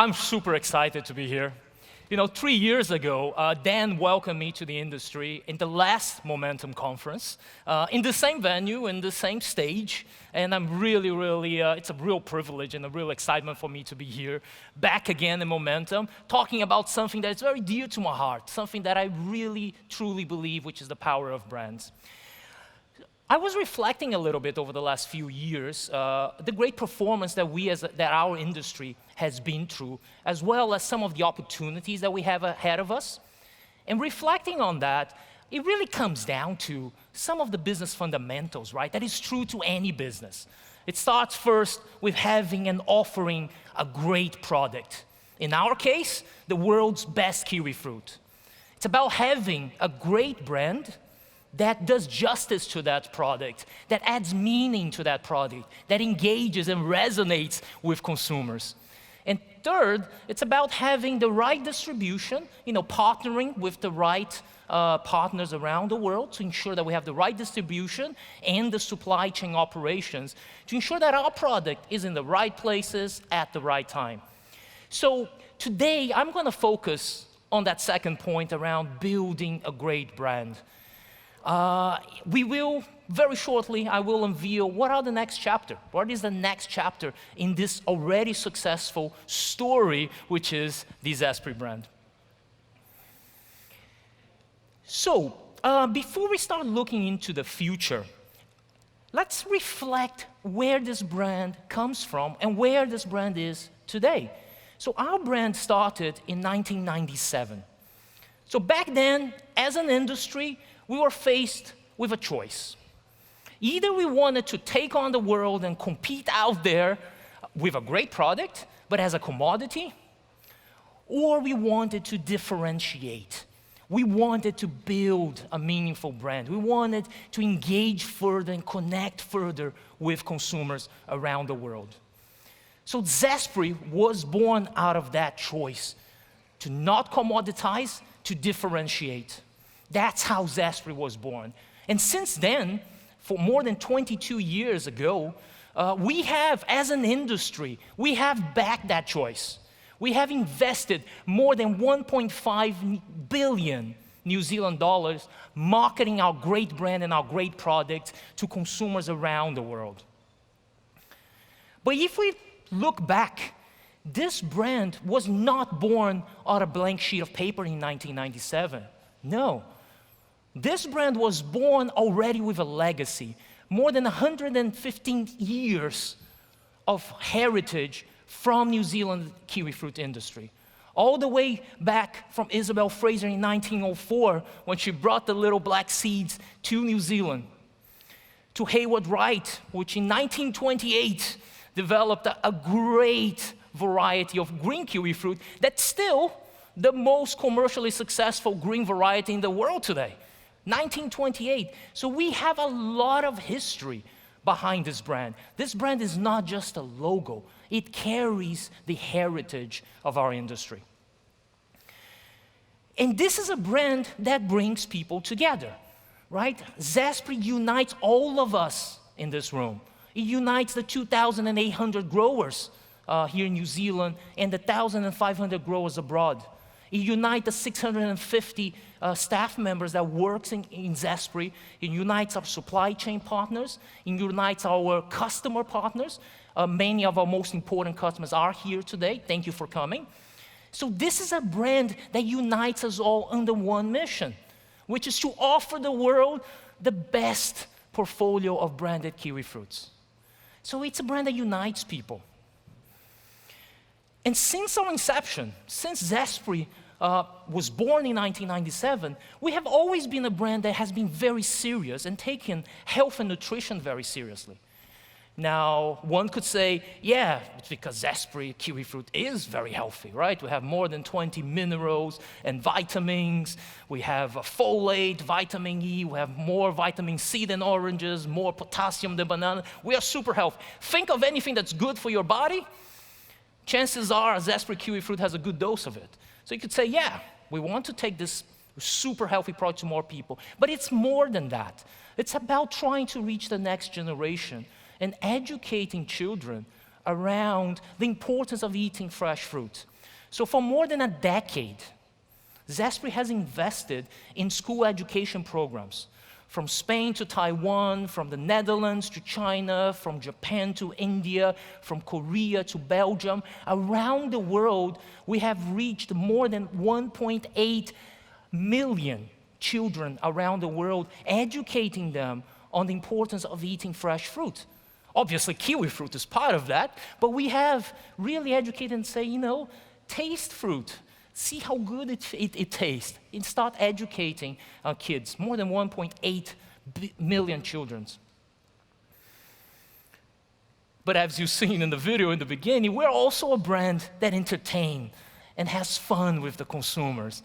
I'm super excited to be here. 3 years ago, Dan welcomed me to the industry in the last Momentum conference, in the same venue, in the same stage, and I'm really, it's a real privilege and a real excitement for me to be here, back again in Momentum, talking about something that is very dear to my heart, something that I really, truly believe, which is the power of brands. I was reflecting a little bit over the last few years, the great performance that our industry has been through, as well as some of the opportunities that we have ahead of us. And reflecting on that, it really comes down to some of the business fundamentals, right? That is true to any business. It starts first with having and offering a great product. In our case, the world's best kiwi fruit. It's about having a great brand that does justice to that product, that adds meaning to that product, that engages and resonates with consumers. And third, it's about having the right distribution, partnering with the right partners around the world to ensure that we have the right distribution and the supply chain operations to ensure that our product is in the right places at the right time. So today, I'm going to focus on that second point around building a great brand. Very shortly, I will unveil what are the next chapter. What is the next chapter in this already successful story, which is the Zespri brand. So, before we start looking into the future, let's reflect where this brand comes from and where this brand is today. So our brand started in 1997. So back then, as an industry, we were faced with a choice. Either we wanted to take on the world and compete out there with a great product, but as a commodity, or we wanted to differentiate. We wanted to build a meaningful brand. We wanted to engage further and connect further with consumers around the world. So Zespri was born out of that choice, to not commoditize, to differentiate. That's how Zespri was born. And since then, for more than 22 years ago, we have, as an industry, we have backed that choice. We have invested more than 1.5 billion New Zealand dollars marketing our great brand and our great product to consumers around the world. But if we look back, this brand was not born on a blank sheet of paper in 1997. No. This brand was born already with a legacy, more than 115 years of heritage from New Zealand kiwi fruit industry. All the way back from Isabel Fraser in 1904, when she brought the little black seeds to New Zealand, to Hayward Wright, which in 1928 developed a great variety of green kiwi fruit that's still the most commercially successful green variety in the world today. 1928. So we have a lot of history behind this brand. This brand is not just a logo. It carries the heritage of our industry. And this is a brand that brings people together, right? Zespri unites all of us in this room. It unites the 2,800 growers here in New Zealand and the 1,500 growers abroad. It unites the 650 staff members that works in Zespri. It unites our supply chain partners. It unites our customer partners. Many of our most important customers are here today. Thank you for coming. So this is a brand that unites us all under one mission, which is to offer the world the best portfolio of branded kiwi fruits. So it's a brand that unites people. And since our inception, since Zespri was born in 1997, we have always been a brand that has been very serious and taken health and nutrition very seriously. Now, one could say, yeah, it's because Zespri kiwi fruit is very healthy, right? We have more than 20 minerals and vitamins. We have folate, vitamin E. We have more vitamin C than oranges, more potassium than banana. We are super healthy. Think of anything that's good for your body, chances are Zespri kiwi fruit has a good dose of it. So you could say, yeah, we want to take this super healthy product to more people. But it's more than that. It's about trying to reach the next generation and educating children around the importance of eating fresh fruit. So for more than a decade, Zespri has invested in school education programs, from Spain to Taiwan, from the Netherlands to China, from Japan to India, from Korea to Belgium. Around the world, we have reached more than 1.8 million children around the world, educating them on the importance of eating fresh fruit. Obviously, kiwi fruit is part of that, but we have really educated and say, taste fruit. See how good it tastes. And start educating kids, more than 1.8 million children. But as you've seen in the video in the beginning, we're also a brand that entertains and has fun with the consumers.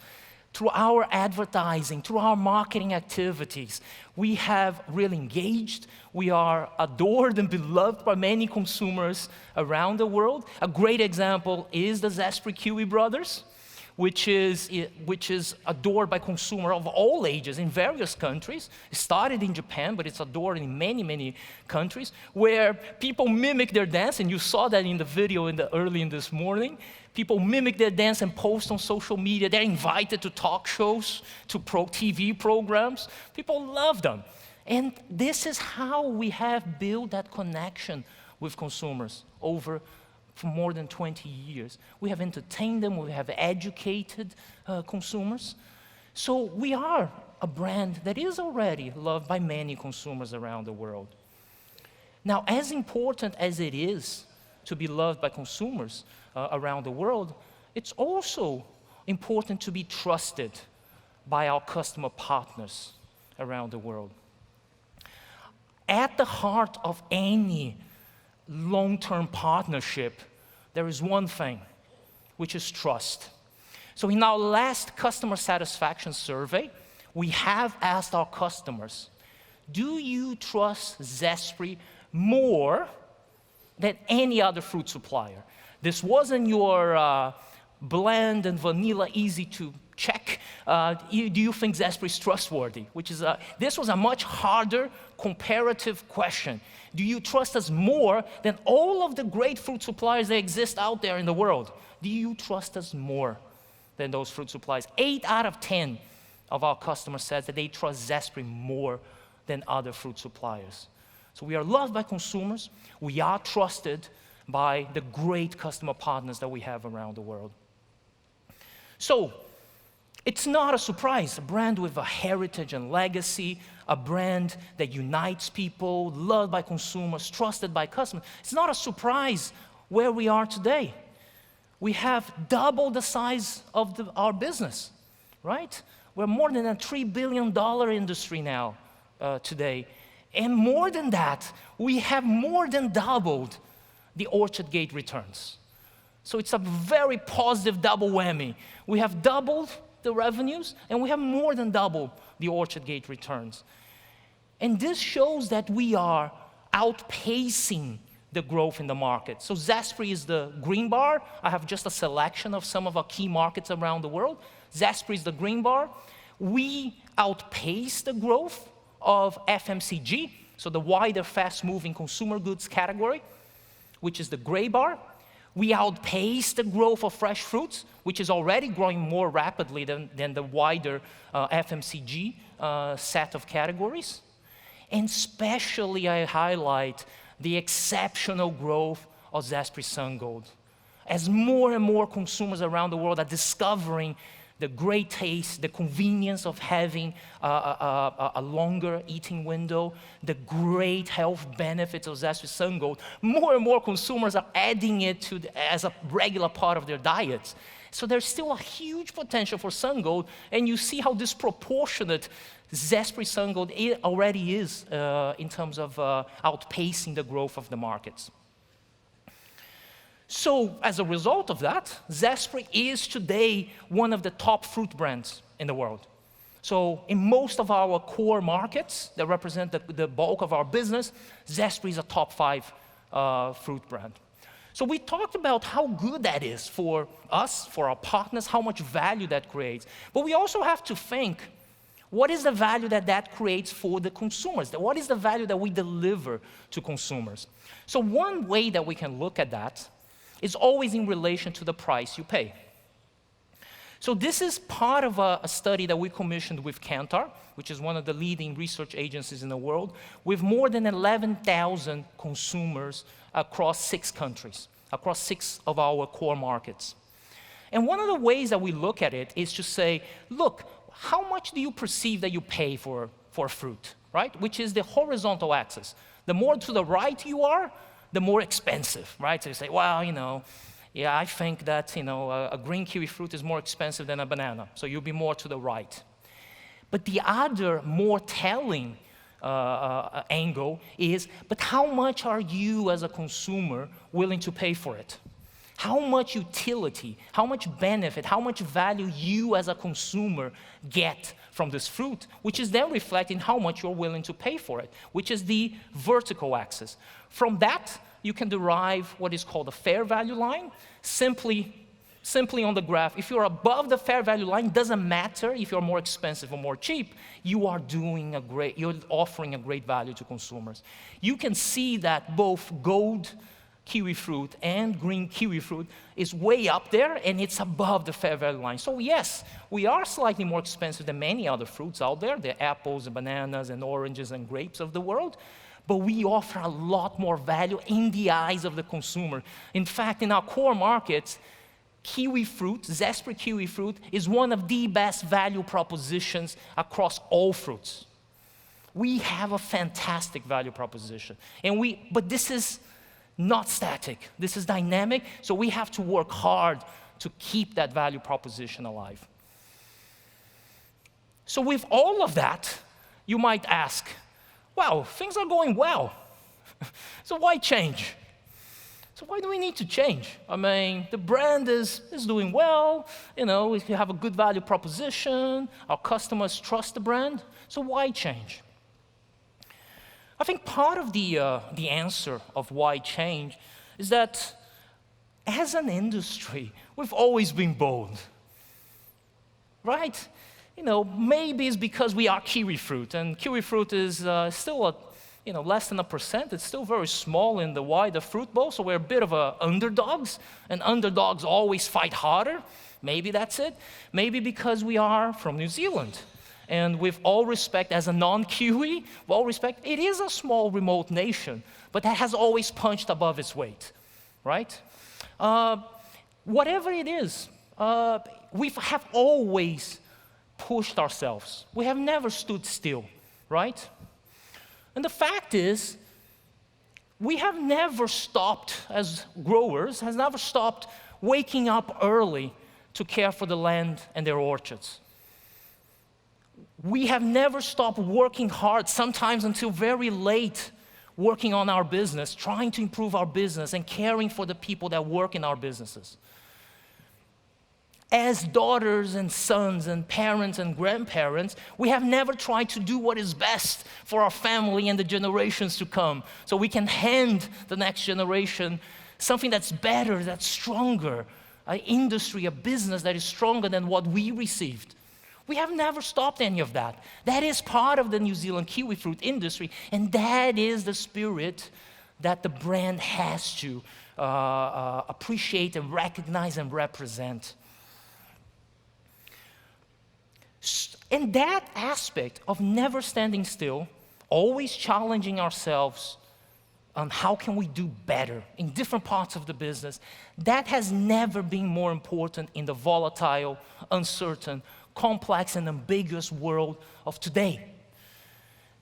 Through our advertising, through our marketing activities, we have really engaged. We are adored and beloved by many consumers around the world. A great example is the Zespri Kiwi Brothers, which is adored by consumers of all ages in various countries. It started in Japan, but it's adored in many, many countries, where people mimic their dance, and you saw that in the video early in this morning. People mimic their dance and post on social media. They're invited to talk shows, to TV programs. People love them. And this is how we have built that connection with consumers for more than 20 years. We have entertained them, we have educated consumers. So we are a brand that is already loved by many consumers around the world. Now, as important as it is to be loved by consumers around the world, it's also important to be trusted by our customer partners around the world. At the heart of any long-term partnership, there is one thing, which is trust. So in our last customer satisfaction survey, we have asked our customers, do you trust Zespri more than any other fruit supplier? This wasn't your bland and vanilla, easy to check. Do you think Zespri is trustworthy? This was a much harder comparative question. Do you trust us more than all of the great fruit suppliers that exist out there in the world? Do you trust us more than those fruit suppliers? 8 out of 10 of our customers said that they trust Zespri more than other fruit suppliers. So we are loved by consumers. We are trusted by the great customer partners that we have around the world. So it's not a surprise, a brand with a heritage and legacy, a brand that unites people, loved by consumers, trusted by customers. It's not a surprise where we are today. We have doubled the size of our business, right? We're more than a $3 billion industry now today. And more than that, we have more than doubled the Orchard Gate returns. So it's a very positive double whammy. We have doubled the revenues, and we have more than doubled the Orchard Gate returns. And this shows that we are outpacing the growth in the market. So Zespri is the green bar. I have just a selection of some of our key markets around the world. Zespri is the green bar. We outpace the growth of FMCG, so the wider, fast-moving consumer goods category, which is the gray bar. We outpace the growth of fresh fruits, which is already growing more rapidly than the wider FMCG set of categories. And especially I highlight the exceptional growth of Zespri Sun Gold. As more and more consumers around the world are discovering the great taste, the convenience of having a longer eating window, the great health benefits of Zespri Sun Gold, more and more consumers are adding it as a regular part of their diets. So there's still a huge potential for Sun Gold, and you see how disproportionate Zespri Sun Gold already is in terms of outpacing the growth of the markets. So as a result of that, Zespri is today one of the top fruit brands in the world. So in most of our core markets that represent the bulk of our business, Zespri is a top 5 fruit brand. So we talked about how good that is for us, for our partners, how much value that creates. But we also have to think, what is the value that creates for the consumers? What is the value that we deliver to consumers? So one way that we can look at that is always in relation to the price you pay. So this is part of a study that we commissioned with Kantar, which is one of the leading research agencies in the world, with more than 11,000 consumers across 6 countries, across 6 of our core markets. And one of the ways that we look at it is to say, look, how much do you perceive that you pay for fruit, right? Which is the horizontal axis. The more to the right you are, the more expensive, right? So you say, well, yeah, I think that a green kiwi fruit is more expensive than a banana, so you'll be more to the right. But the other more telling angle is, but how much are you as a consumer willing to pay for it? How much utility, how much benefit, how much value you as a consumer get from this fruit, which is then reflecting how much you're willing to pay for it, which is the vertical axis. From that, you can derive what is called a fair value line, simply on the graph. If you're above the fair value line, doesn't matter if you're more expensive or more cheap, you're offering a great value to consumers. You can see that both gold kiwi fruit and green kiwi fruit is way up there, and it's above the fair value line. So yes, we are slightly more expensive than many other fruits out there, the apples and bananas and oranges and grapes of the world, but we offer a lot more value in the eyes of the consumer. In fact, in our core markets, kiwi fruit, zespri kiwi fruit, is one of the best value propositions across all fruits. We have a fantastic value proposition, but this is not static. This is dynamic, so we have to work hard to keep that value proposition alive. So with all of that, you might ask, well, things are going well, so why change? So why do we need to change? I mean, the brand is doing well, we have a good value proposition, our customers trust the brand, so why change? I think part of the answer of why change is that as an industry, we've always been bold, right? Maybe it's because we are kiwi fruit, and kiwi fruit is still less than 1%. It's still very small in the wider fruit bowl, so we're a bit of underdogs, and underdogs always fight harder. Maybe that's it. Maybe because we are from New Zealand. And with all respect, as a non-Kiwi, with all respect, it is a small, remote nation, but that has always punched above its weight, right? Whatever it is, we have always pushed ourselves. We have never stood still, right? And the fact is, we have never stopped, as growers, has never stopped waking up early to care for the land and their orchards. We have never stopped working hard, sometimes until very late, working on our business, trying to improve our business and caring for the people that work in our businesses. As daughters and sons and parents and grandparents, we have never tried to do what is best for our family and the generations to come, so we can hand the next generation something that's better, that's stronger, an industry, a business that is stronger than what we received. We have never stopped any of that. That is part of the New Zealand kiwi fruit industry, and that is the spirit that the brand has to appreciate and recognize and represent. And that aspect of never standing still, always challenging ourselves on how can we do better in different parts of the business, that has never been more important in the volatile, uncertain, complex and ambiguous world of today.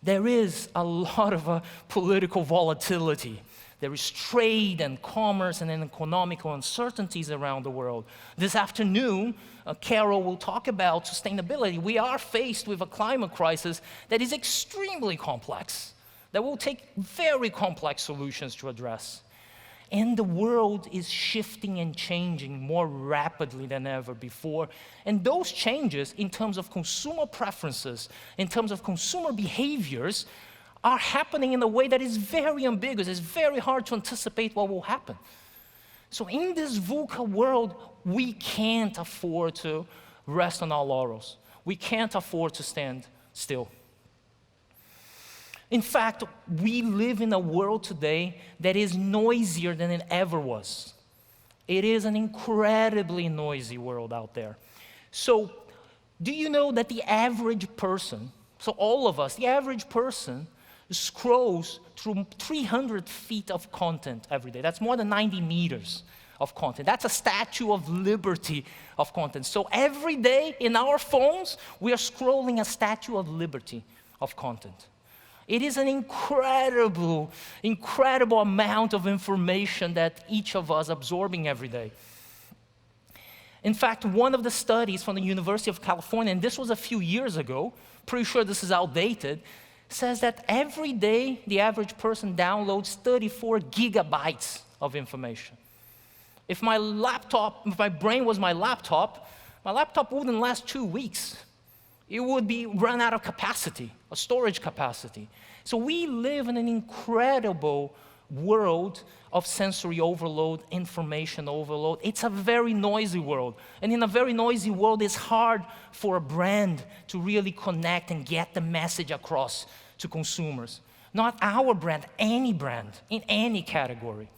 There is a lot of political volatility. There is trade and commerce and economical uncertainties around the world. This afternoon, Carol will talk about sustainability. We are faced with a climate crisis that is extremely complex, that will take very complex solutions to address. And the world is shifting and changing more rapidly than ever before. And those changes in terms of consumer preferences, in terms of consumer behaviors, are happening in a way that is very ambiguous. It's very hard to anticipate what will happen. So in this VUCA world, we can't afford to rest on our laurels. We can't afford to stand still. In fact, we live in a world today that is noisier than it ever was. It is an incredibly noisy world out there. So do you know that the average person, so all of us, the average person scrolls through 300 feet of content every day? That's more than 90 meters of content. That's a Statue of Liberty of content. So every day in our phones, we are scrolling a Statue of Liberty of content. It is an incredible, incredible amount of information that each of us absorbing every day. In fact, one of the studies from the University of California, and this was a few years ago, pretty sure this is outdated, says that every day the average person downloads 34 gigabytes of information. If my brain was my laptop wouldn't last 2 weeks. It would be run out of capacity, a storage capacity. So we live in an incredible world of sensory overload, information overload. It's a very noisy world. And in a very noisy world, it's hard for a brand to really connect and get the message across to consumers. Not our brand, any brand, in any category.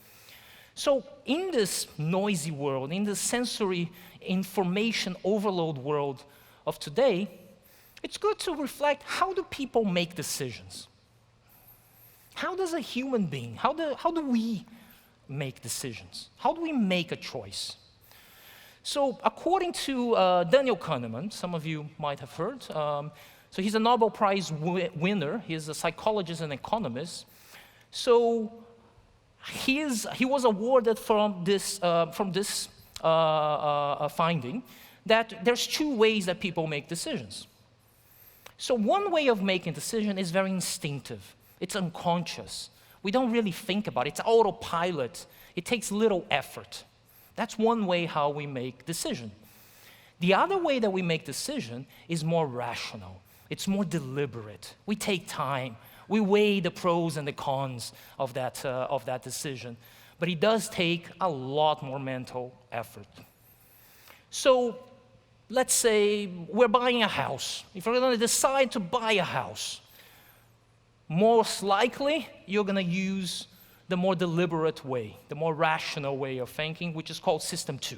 So in this noisy world, in the sensory information overload world of today, it's good to reflect, how do people make decisions? How does a human being, how do we make decisions? How do we make a choice? So according to Daniel Kahneman, some of you might have heard, so he's a Nobel Prize winner. He's a psychologist and economist. So he was awarded from this finding that there's 2 ways that people make decisions. So one way of making decision is very instinctive. It's unconscious. We don't really think about it. It's autopilot. It takes little effort. That's one way how we make decision. The other way that we make decision is more rational. It's more deliberate. We take time. We weigh the pros and the cons of that decision. But it does take a lot more mental effort. So let's say we're buying a house. If you're going to decide to buy a house, most likely you're going to use the more deliberate way, the more rational way of thinking, which is called System 2.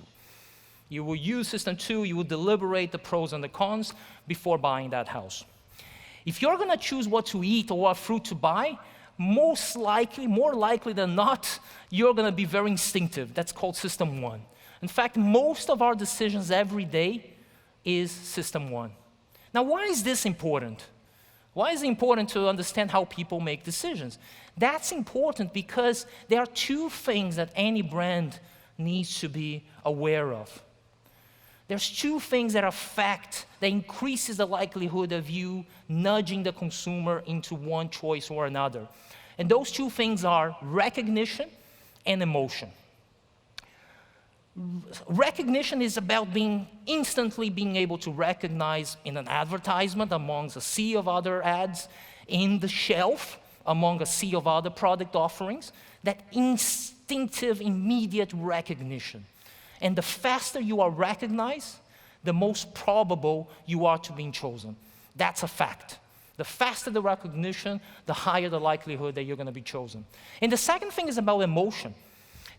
You will use System 2, you will deliberate the pros and the cons before buying that house. If you're going to choose what to eat or what fruit to buy, most likely, more likely than not, you're going to be very instinctive. That's called System 1. In fact, most of our decisions every day is System 1. Now, why is this important? Why is it important to understand how people make decisions? That's important because there are 2 things that any brand needs to be aware of. There's 2 things that affect, that increases the likelihood of you nudging the consumer into one choice or another. And those 2 things are recognition and emotion. Recognition is about instantly being able to recognize in an advertisement amongst a sea of other ads, in the shelf among a sea of other product offerings, that instinctive, immediate recognition. And the faster you are recognized, the most probable you are to being chosen. That's a fact. The faster the recognition, the higher the likelihood that you're going to be chosen. And the second thing is about emotion.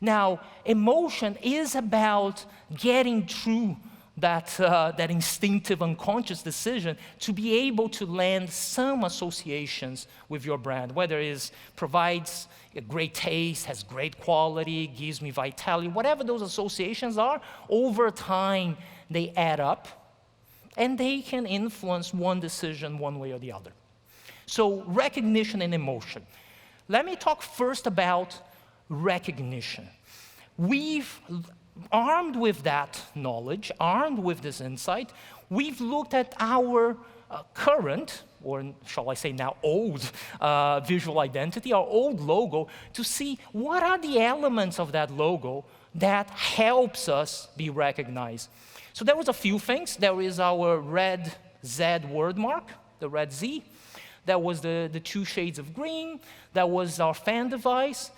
Now, emotion is about getting through that instinctive, unconscious decision to be able to land some associations with your brand, whether it provides a great taste, has great quality, gives me vitality, whatever those associations are, over time they add up and they can influence one decision one way or the other. So recognition and emotion. Let me talk first about recognition. Armed with that knowledge, armed with this insight, we've looked at our current, or shall I say now old, visual identity, our old logo, to see what are the elements of that logo that helps us be recognized. So there was a few things. There is our red Z word mark, the red Z. There was the 2 shades of green. That was our fan device.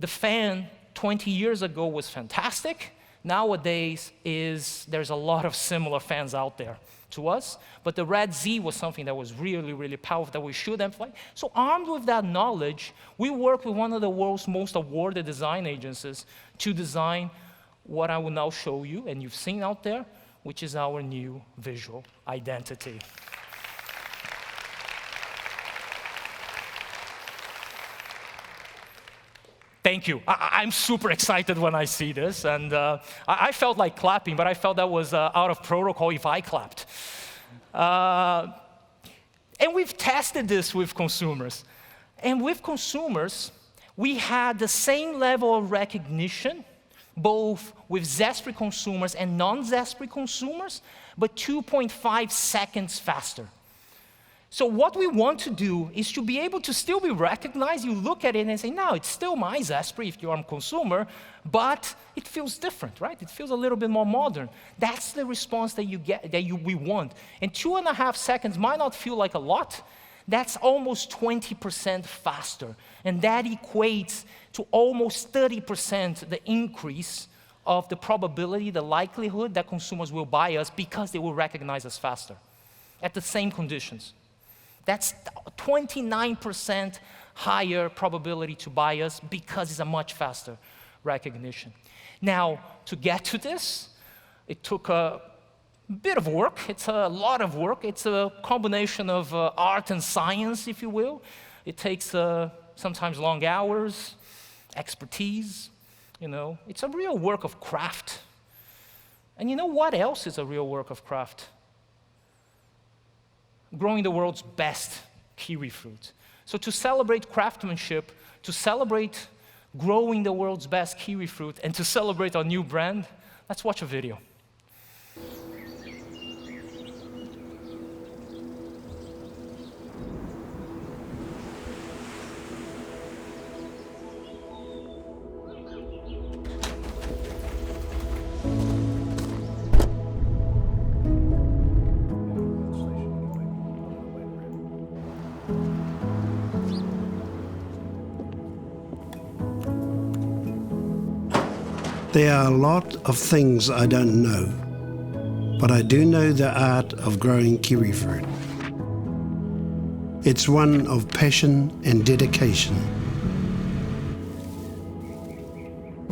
The fan 20 years ago was fantastic. Nowadays, there's a lot of similar fans out there to us, but the red Z was something that was really, really powerful that we should employ. So armed with that knowledge, we worked with one of the world's most awarded design agencies to design what I will now show you, and you've seen out there, which is our new visual identity. Thank you. I'm super excited when I see this, and I felt like clapping, but I felt that was out of protocol if I clapped. And we've tested this with consumers. And with consumers, we had the same level of recognition, both with Zespri consumers and non-Zespri consumers, but 2.5 seconds faster. So what we want to do is to be able to still be recognized. You look at it and say, no, it's still my Zespri if you're a consumer, but it feels different, right? It feels a little bit more modern. That's the response that you get, we want. And 2.5 seconds might not feel like a lot. That's almost 20% faster. And that equates to almost 30% the increase of the probability, the likelihood that consumers will buy us because they will recognize us faster at the same conditions. That's 29% higher probability to buy us because it's a much faster recognition. Now, to get to this, it took a bit of work. It's a lot of work. It's a combination of art and science, if you will. It takes sometimes long hours, expertise. It's a real work of craft. And you know what else is a real work of craft? Growing the world's best kiwi fruit. So to celebrate craftsmanship, to celebrate growing the world's best kiwi fruit, and to celebrate our new brand, let's watch a video. There are a lot of things I don't know, but I do know the art of growing kiwi fruit. It's one of passion and dedication.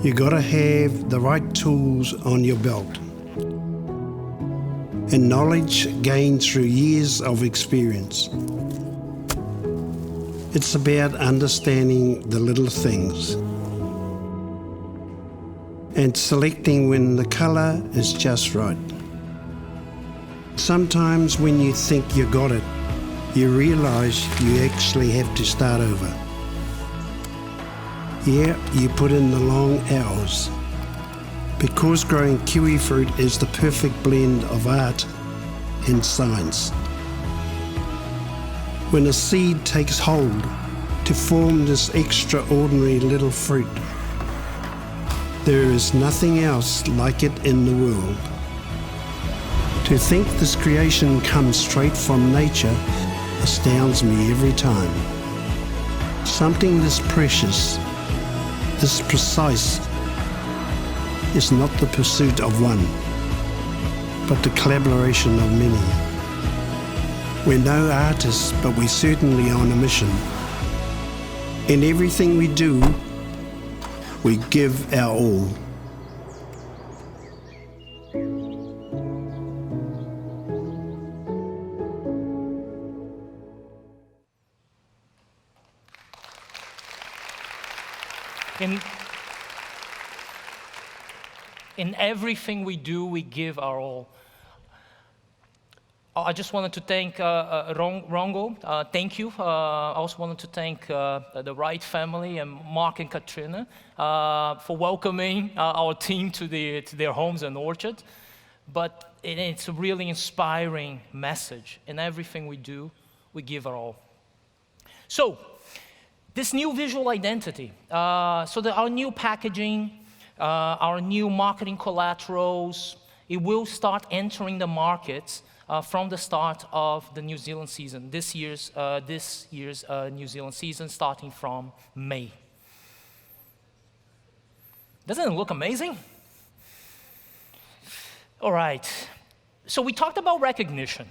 You gotta have the right tools on your belt and knowledge gained through years of experience. It's about understanding the little things and selecting when the colour is just right. Sometimes when you think you got it, you realise you actually have to start over. Yeah, you put in the long hours. Because growing kiwi fruit is the perfect blend of art and science. When a seed takes hold to form this extraordinary little fruit, there is nothing else like it in the world. To think this creation comes straight from nature astounds me every time. Something this precious, this precise, is not the pursuit of one, but the collaboration of many. We're no artists, but we're certainly on a mission. In everything we do, we give our all. In everything we do, we give our all. I just wanted to thank Rongo. Thank you. I also wanted to thank the Wright family and Mark and Katrina for welcoming our team to their homes and orchard. But it's a really inspiring message. In everything we do, we give our all. So, this new visual identity, our new packaging, our new marketing collaterals, it will start entering the markets from the start of the New Zealand season, this year's New Zealand season, starting from May. Doesn't it look amazing? All right, so we talked about recognition,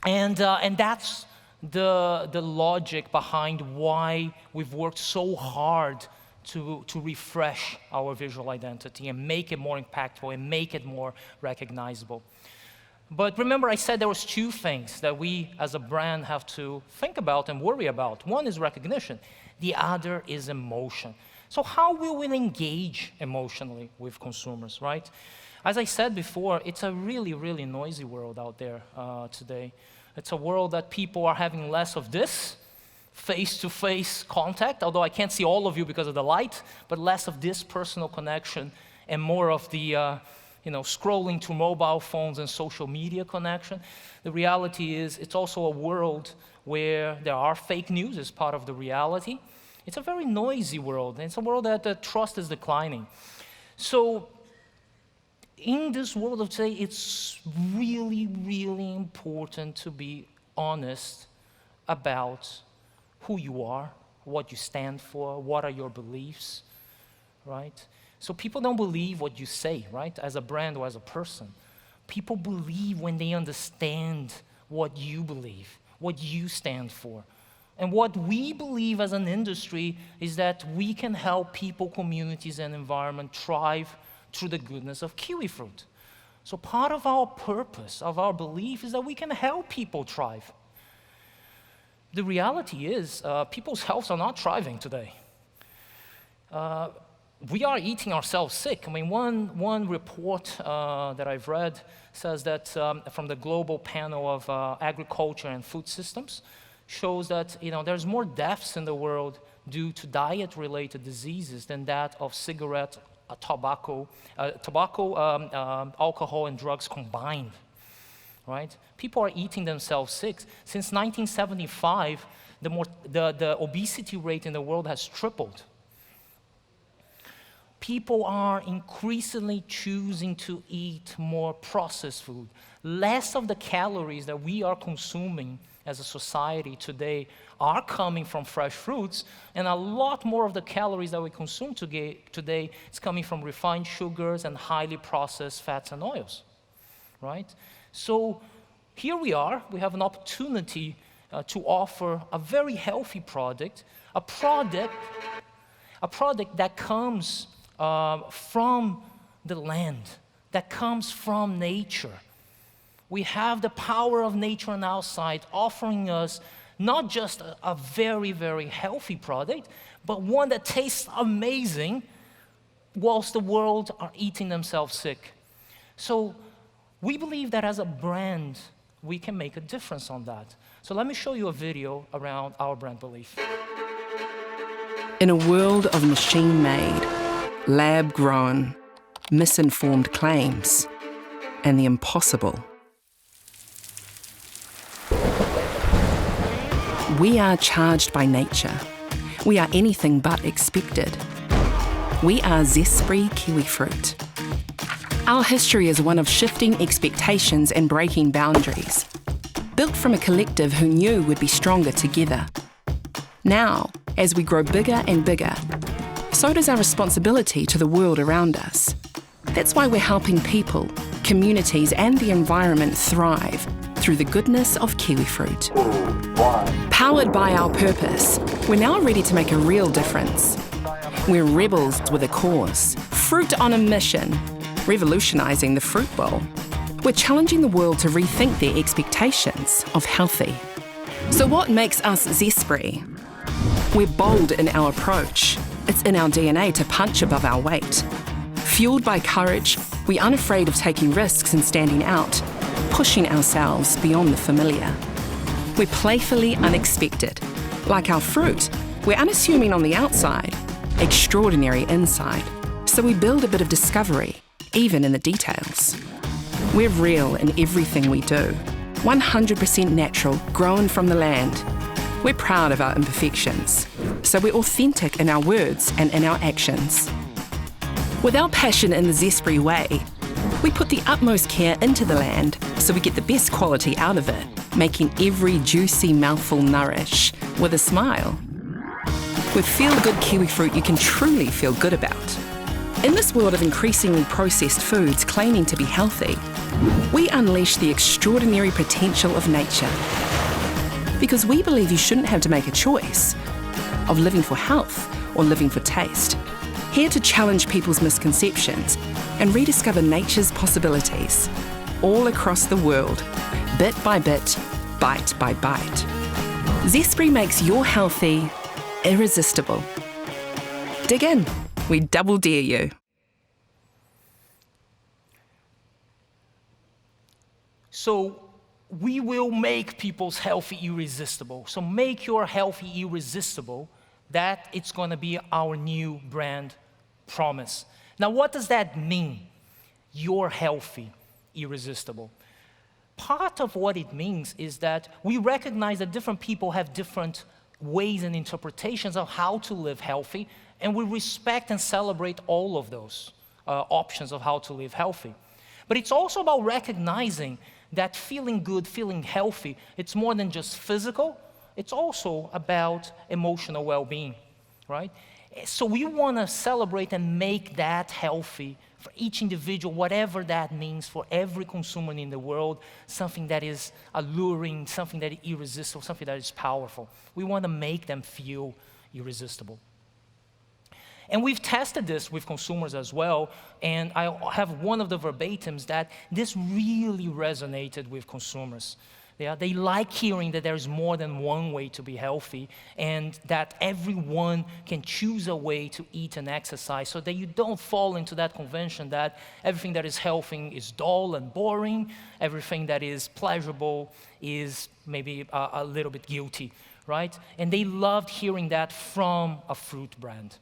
and that's the logic behind why we've worked so hard to refresh our visual identity and make it more impactful and make it more recognizable. But remember, I said there was two things that we as a brand have to think about and worry about. One is recognition. The other is emotion. So how will we engage emotionally with consumers, right? As I said before, it's a really, really noisy world out there today. It's a world that people are having less of this face-to-face contact, although I can't see all of you because of the light, but less of this personal connection and more of the scrolling through mobile phones and social media connection. The reality is it's also a world where there are fake news as part of the reality. It's a very noisy world, and it's a world that the trust is declining. So in this world of today, it's really, really important to be honest about who you are, what you stand for, what are your beliefs, right? So people don't believe what you say, right, as a brand or as a person. People believe when they understand what you believe, what you stand for. And what we believe as an industry is that we can help people, communities, and environment thrive through the goodness of kiwi fruit. So part of our purpose, of our belief, is that we can help people thrive. The reality is people's healths are not thriving today. We are eating ourselves sick. I mean, one report that I've read says that from the global panel of agriculture and food systems shows that there's more deaths in the world due to diet-related diseases than that of cigarette, tobacco, alcohol, and drugs combined. Right? People are eating themselves sick. Since 1975, the obesity rate in the world has tripled. People are increasingly choosing to eat more processed food. Less of the calories that we are consuming as a society today are coming from fresh fruits, and a lot more of the calories that we consume today is coming from refined sugars and highly processed fats and oils, right? So here we are, we have an opportunity to offer a very healthy product, a product that comes from the land, that comes from nature. We have the power of nature on our side, offering us not just a very, very healthy product, but one that tastes amazing whilst the world are eating themselves sick. So we believe that as a brand, we can make a difference on that. So let me show you a video around our brand belief. In a world of machine-made, lab-grown, misinformed claims, and the impossible, we are charged by nature. We are anything but expected. We are zespri kiwi fruit. Our history is one of shifting expectations and breaking boundaries, built from a collective who knew we'd be stronger together. Now, as we grow bigger and bigger, so does our responsibility to the world around us. That's why we're helping people, communities, and the environment thrive through the goodness of kiwi fruit. Powered by our purpose, we're now ready to make a real difference. We're rebels with a cause, fruit on a mission, revolutionising the fruit bowl. We're challenging the world to rethink their expectations of healthy. So what makes us zespri? We're bold in our approach. It's in our DNA to punch above our weight. Fueled by courage, we're unafraid of taking risks and standing out, pushing ourselves beyond the familiar. We're playfully unexpected. Like our fruit, we're unassuming on the outside, extraordinary inside. So we build a bit of discovery, even in the details. We're real in everything we do, 100% natural, grown from the land. We're proud of our imperfections, so we're authentic in our words and in our actions. With our passion in the zespri way, we put the utmost care into the land so we get the best quality out of it, making every juicy mouthful nourish with a smile. With feel-good kiwi fruit you can truly feel good about. In this world of increasingly processed foods claiming to be healthy, we unleash the extraordinary potential of nature. Because we believe you shouldn't have to make a choice of living for health or living for taste. Here to challenge people's misconceptions and rediscover nature's possibilities. All across the world, bit by bit, bite by bite. Zespri makes your healthy irresistible. Dig in. We double dare you. So we will make people's healthy irresistible. So make your healthy irresistible. That it's going to be our new brand promise. Now, what does that mean? You're healthy, irresistible. Part of what it means is that we recognize that different people have different ways and interpretations of how to live healthy, and we respect and celebrate all of those options of how to live healthy. But it's also about recognizing that feeling good, feeling healthy, it's more than just physical, it's also about emotional well-being, right? So we want to celebrate and make that healthy for each individual, whatever that means for every consumer in the world, something that is alluring, something that is irresistible, something that is powerful. We want to make them feel irresistible. And we've tested this with consumers as well, and I have one of the verbatims that this really resonated with consumers. They like hearing that there's more than one way to be healthy, and that everyone can choose a way to eat and exercise so that you don't fall into that convention that everything that is healthy is dull and boring, everything that is pleasurable is maybe a little bit guilty, right? And they loved hearing that from a fruit brand.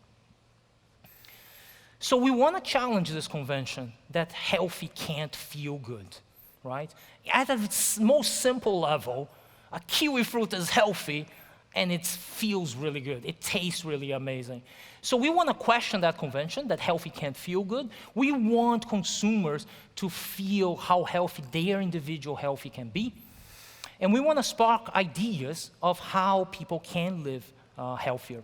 So we want to challenge this convention that healthy can't feel good, right? At its most simple level, a kiwi fruit is healthy and it feels really good. It tastes really amazing. So we want to question that convention that healthy can't feel good. We want consumers to feel how healthy their individual healthy can be. And we want to spark ideas of how people can live healthier.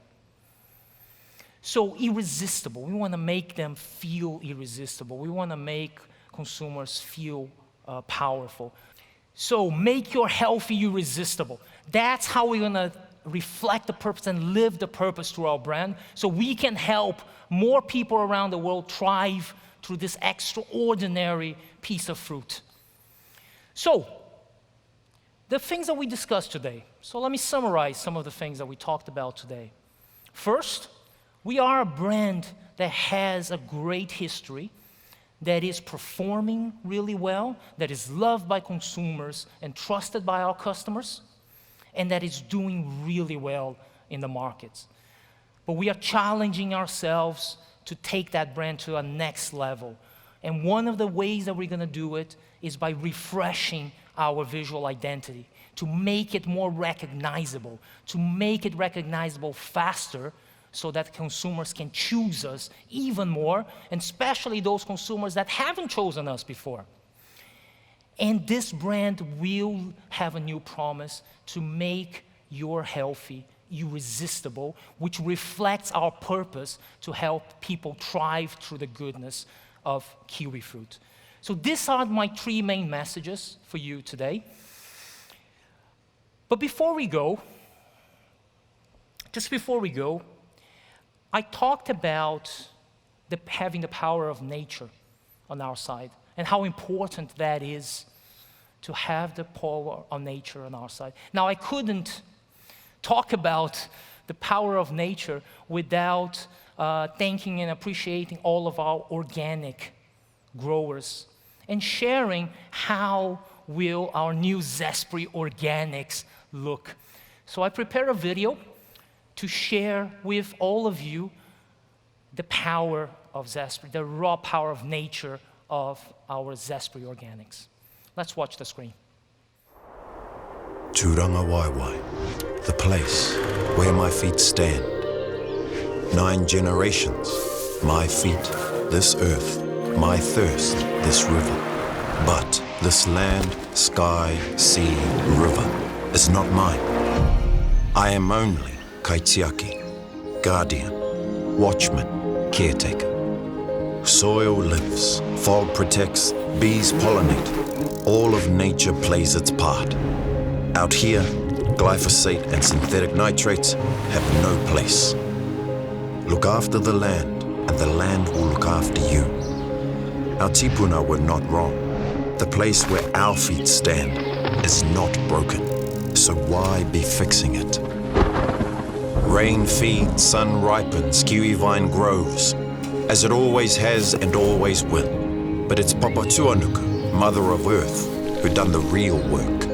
So irresistible, we want to make them feel irresistible. We want to make consumers feel powerful. So make your healthy irresistible. That's how we're going to reflect the purpose and live the purpose through our brand, so we can help more people around the world thrive through this extraordinary piece of fruit. So the things that we discussed today. So let me summarize some of the things that we talked about today. First, we are a brand that has a great history, that is performing really well, that is loved by consumers and trusted by our customers, and that is doing really well in the markets. But we are challenging ourselves to take that brand to a next level. And one of the ways that we're going to do it is by refreshing our visual identity, to make it more recognizable, to make it recognizable faster, so that consumers can choose us even more, and especially those consumers that haven't chosen us before. And this brand will have a new promise to make your healthy irresistible, which reflects our purpose to help people thrive through the goodness of kiwi fruit. So these are my 3 main messages for you today. But before we go, I talked about having the power of nature on our side and how important that is to have the power of nature on our side. Now, I couldn't talk about the power of nature without thanking and appreciating all of our organic growers and sharing how will our new Zespri Organics look. So I prepared a video to share with all of you the power of Zespri, the raw power of nature of our Zespri Organics. Let's watch the screen. Turanga Waiwai, the place where my feet stand. 9 generations, my feet, this earth, my thirst, this river. But this land, sky, sea, river is not mine. I am only Kaitiaki, guardian, watchman, caretaker. Soil lives, fog protects, bees pollinate. All of nature plays its part. Out here, glyphosate and synthetic nitrates have no place. Look after the land, and the land will look after you. Our tipuna were not wrong. The place where our feet stand is not broken, so why be fixing it? Rain feeds, sun ripens, kiwi vine grows, as it always has and always will. But it's Papa Tuanuku, Mother of Earth, who done the real work.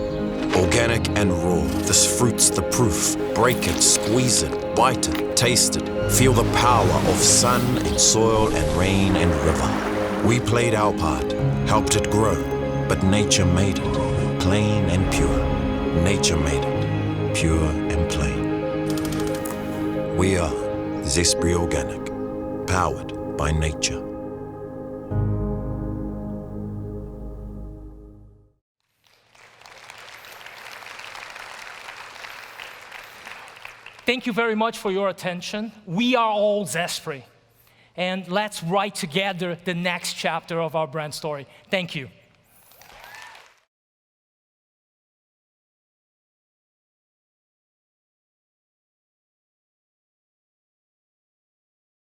Organic and raw, this fruit's the proof. Break it, squeeze it, bite it, taste it. Feel the power of sun and soil and rain and river. We played our part, helped it grow, but nature made it, plain and pure. Nature made it, pure and plain. We are Zespri Organic, powered by nature. Thank you very much for your attention. We are all Zespri. And let's write together the next chapter of our brand story. Thank you.